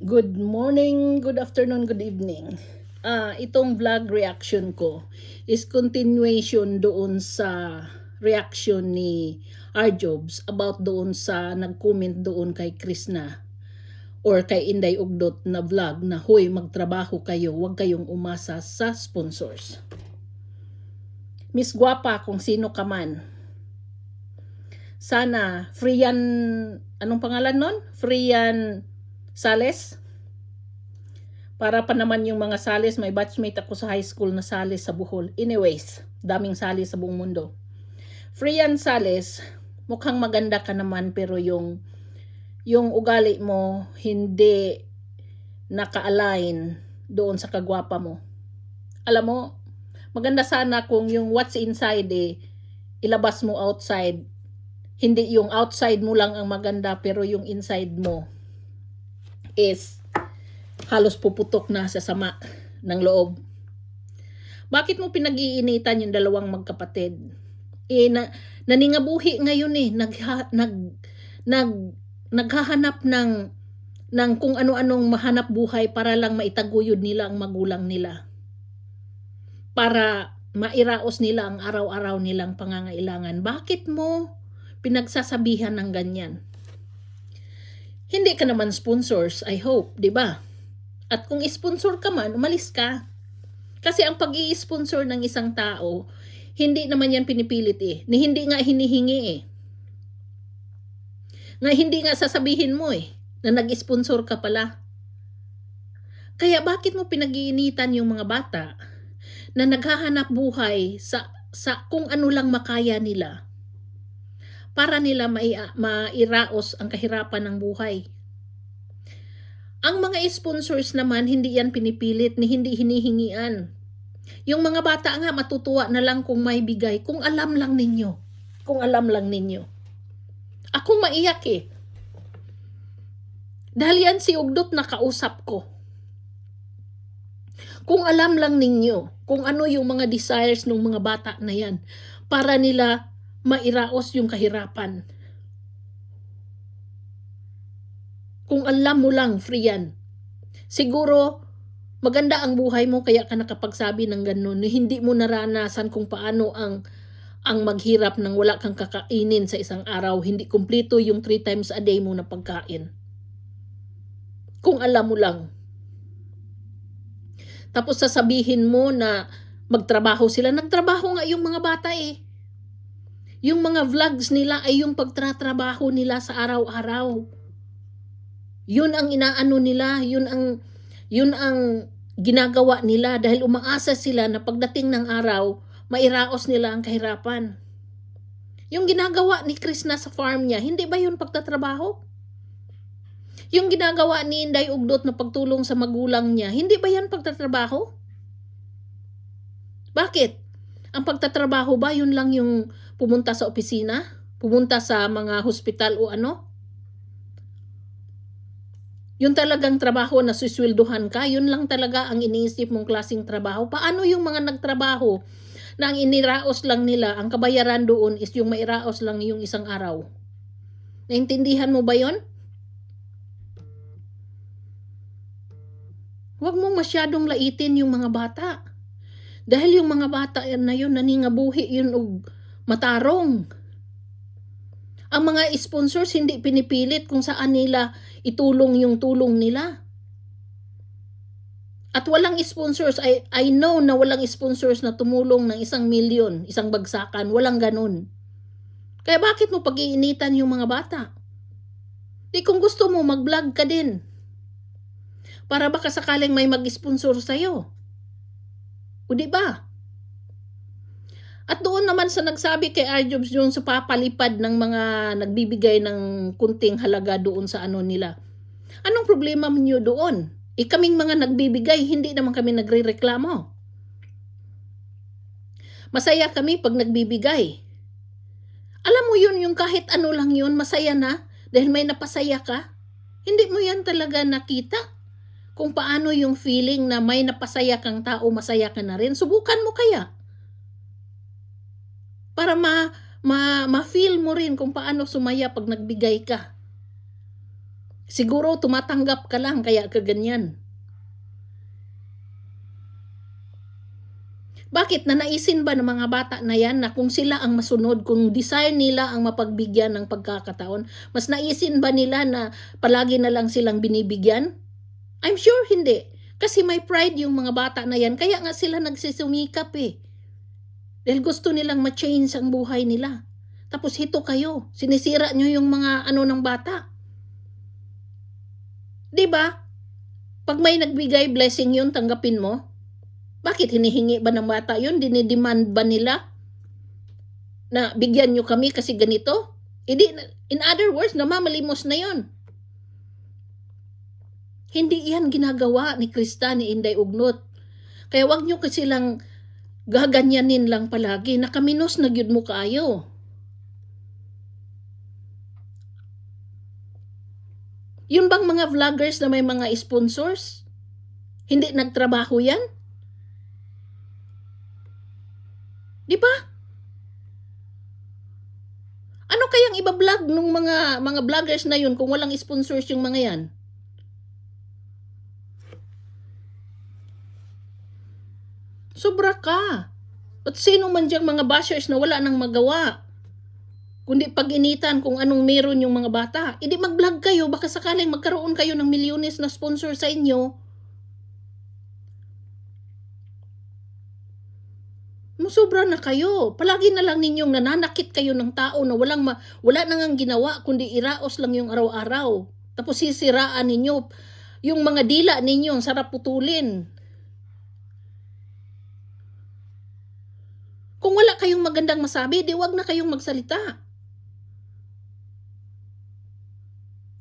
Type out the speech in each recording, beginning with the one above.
Good morning, good afternoon, good evening. Itong vlog reaction ko is continuation doon sa reaction ni Arjobs about doon sa nag-comment doon kay Krishna or kay Inday Ugdot na vlog na hoy magtrabaho kayo, huwag kayong umasa sa sponsors. Miss Guapa kung sino ka man. Sana Frian, anong pangalan nun? Frian Sales? Para pa naman yung mga Sales, may batchmate ako sa high school na Sales sa Bohol. Anyways, daming Sales sa buong mundo. Frian Sales, mukhang maganda ka naman pero yung ugali mo hindi naka-align doon sa kagwapa mo. Alam mo, maganda sana kung yung what's inside ilabas mo outside. Hindi yung outside mo lang ang maganda pero yung inside mo is halos puputok na sa sama ng loob. Bakit mo pinag-iinitan yung dalawang magkapatid? Naningabuhi ngayon naghahanap ng kung ano-anong mahanap buhay para lang maitaguyod nila ang magulang nila. Para mairaos nila ang araw-araw nilang pangangailangan. Bakit mo pinagsasabihan ng ganyan? Hindi ka naman sponsors, I hope, di ba? At kung sponsor ka man, umalis ka. Kasi ang pag-i-sponsor ng isang tao, hindi naman yan pinipilit Hindi nga hinihingi Nga hindi nga sasabihin mo na nag-sponsor ka pala. Kaya bakit mo pinag-iinitan yung mga bata na naghahanap buhay sa kung ano lang makaya nila para nila mairaos ang kahirapan ng buhay? Ang mga sponsors naman, hindi yan pinipilit ni hindi hinihingian. Yung mga bata nga matutuwa na lang kung may bigay, kung alam lang ninyo. Kung alam lang ninyo. Akong maiyak Dahil yan si Ugdot na kausap ko. Kung alam lang ninyo kung ano yung mga desires ng mga bata na yan para nila mairaos yung kahirapan. Kung alam mo lang, Frian, siguro maganda ang buhay mo kaya ka nakapagsabi ng ganun. Hindi mo naranasan kung paano ang maghirap nang wala kang kakainin sa isang araw. Hindi kumpleto yung 3 times a day mo na pagkain. Kung alam mo lang. Tapos sasabihin mo na magtrabaho sila. Nagtrabaho nga yung mga bata Yung mga vlogs nila ay yung pagtratrabaho nila sa araw-araw. Yun ang inaano nila, yun ang ginagawa nila dahil umaasa sila na pagdating ng araw, mairaos nila ang kahirapan. Yung ginagawa ni Krishna sa farm niya, hindi ba yun pagtatrabaho? Yung ginagawa ni Inday Ugdot na pagtulong sa magulang niya, hindi ba yan pagtatrabaho? Bakit? Ang pagtatrabaho ba yun lang yung pumunta sa opisina? Pumunta sa mga hospital o ano? Yun talagang trabaho na suswelduhan ka, yun lang talaga ang iniisip mong klaseng trabaho. Paano yung mga nagtrabaho na ang iniraos lang nila, ang kabayaran doon is yung mairaos lang yung isang araw? Naintindihan mo ba yon? Huwag mong masyadong laitin yung mga bata. Dahil yung mga bata na yun, naningabuhi yun og matarong. Ang mga sponsors hindi pinipilit kung saan nila itulong yung tulong nila. At walang sponsors, I know na walang sponsors na tumulong ng 1 milyon, isang bagsakan, walang ganun. Kaya bakit mo pag-iinitan yung mga bata? Di kung gusto mo, mag-vlog ka din. Para baka sakaling may mag-sponsor sa'yo. O di ba? At doon naman sa nagsabi kay Arjobs yung sa papalipad ng mga nagbibigay ng kunting halaga doon sa ano nila. Anong problema niyo doon? Kaming mga nagbibigay, hindi naman kami nagrereklamo. Masaya kami pag nagbibigay. Alam mo yun, yung kahit ano lang yun, masaya na dahil may napasaya ka. Hindi mo yan talaga nakita kung paano yung feeling na may napasaya kang tao, masaya ka na rin. Subukan mo kaya. Para ma-feel mo rin kung paano sumaya pag nagbigay ka. Siguro tumatanggap ka lang kaya ka ganyan. Bakit nanaisin ba ng mga bata na yan na kung sila ang masunod, kung desire nila ang mapagbigyan ng pagkakataon, mas naisin ba nila na palagi na lang silang binibigyan? I'm sure hindi. Kasi may pride yung mga bata na yan, kaya nga sila nagsisumikap eh. Dahil gusto nilang ma-change ang buhay nila. Tapos hito kayo, sinisira nyo yung mga ng bata. Diba? Pag may nagbigay blessing yun, tanggapin mo. Bakit hinihingi ba ng bata yun? Dinidemand ba nila na bigyan nyo kami kasi ganito? In other words, namamalimos na yun. Hindi yan ginagawa ni Krista, ni Inday Ugnot. Kaya wag nyo kasi lang gaganyanin lang palagi. Nakaminos na gyud mo kaayo. Yun bang mga vloggers na may mga sponsors? Hindi nagtrabaho yan? Di ba? Ano kayang iba-vlog nung mga vloggers na yun kung walang sponsors yung mga yan? Sobra ka. At sino man diyang mga bashers na wala nang magawa, kundi pag-initan kung anong meron yung mga bata. Hindi mag-vlog kayo, baka sakaling magkaroon kayo ng milyones na sponsor sa inyo. Musobra na kayo. Palagi na lang ninyong nananakit kayo ng tao na wala nang ginawa, kundi iraos lang yung araw-araw. Tapos sisiraan ninyo. Yung mga dila ninyo, ang sarap putulin. Kung wala kayong magandang masabi, di wag na kayong magsalita.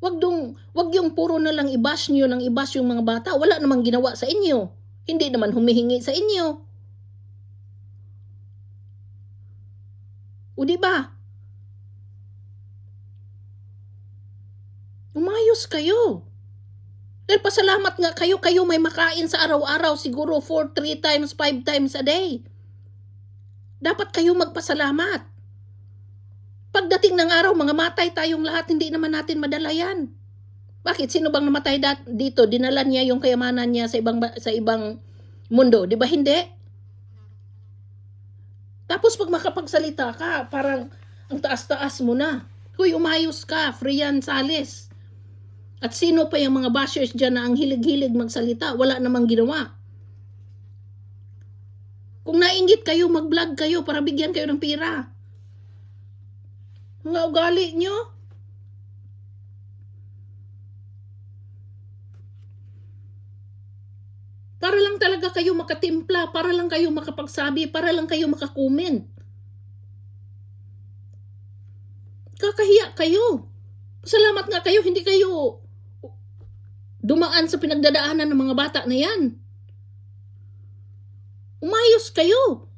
Wag yung puro na lang i-bash nyo ng i-bash yung mga bata. Wala namang ginawa sa inyo. Hindi naman humihingi sa inyo. O diba? Umayos kayo. Dahil pasalamat nga kayo may makain sa araw-araw, siguro 3 times, 5 times a day. Dapat kayo magpasalamat. Pagdating ng araw, mga matay tayong lahat, hindi naman natin madala yan. Bakit? Sino bang namatay dito? Dinala niya yung kayamanan niya sa ibang mundo. Di ba hindi? Tapos pag makapagsalita ka, parang ang taas-taas mo na. Huy, umayos ka, Frian Sales. At sino pa yung mga bashers dyan na ang hilig-hilig magsalita? Wala namang ginawa. Kung nainggit kayo, mag-vlog kayo para bigyan kayo ng pira. Mga ugali nyo. Para lang talaga kayo makatimpla, para lang kayo makapagsabi, para lang kayo makakomment. Kakahiya kayo. Salamat nga kayo, hindi kayo dumaan sa pinagdadaanan ng mga bata na yan. Umayos kayo.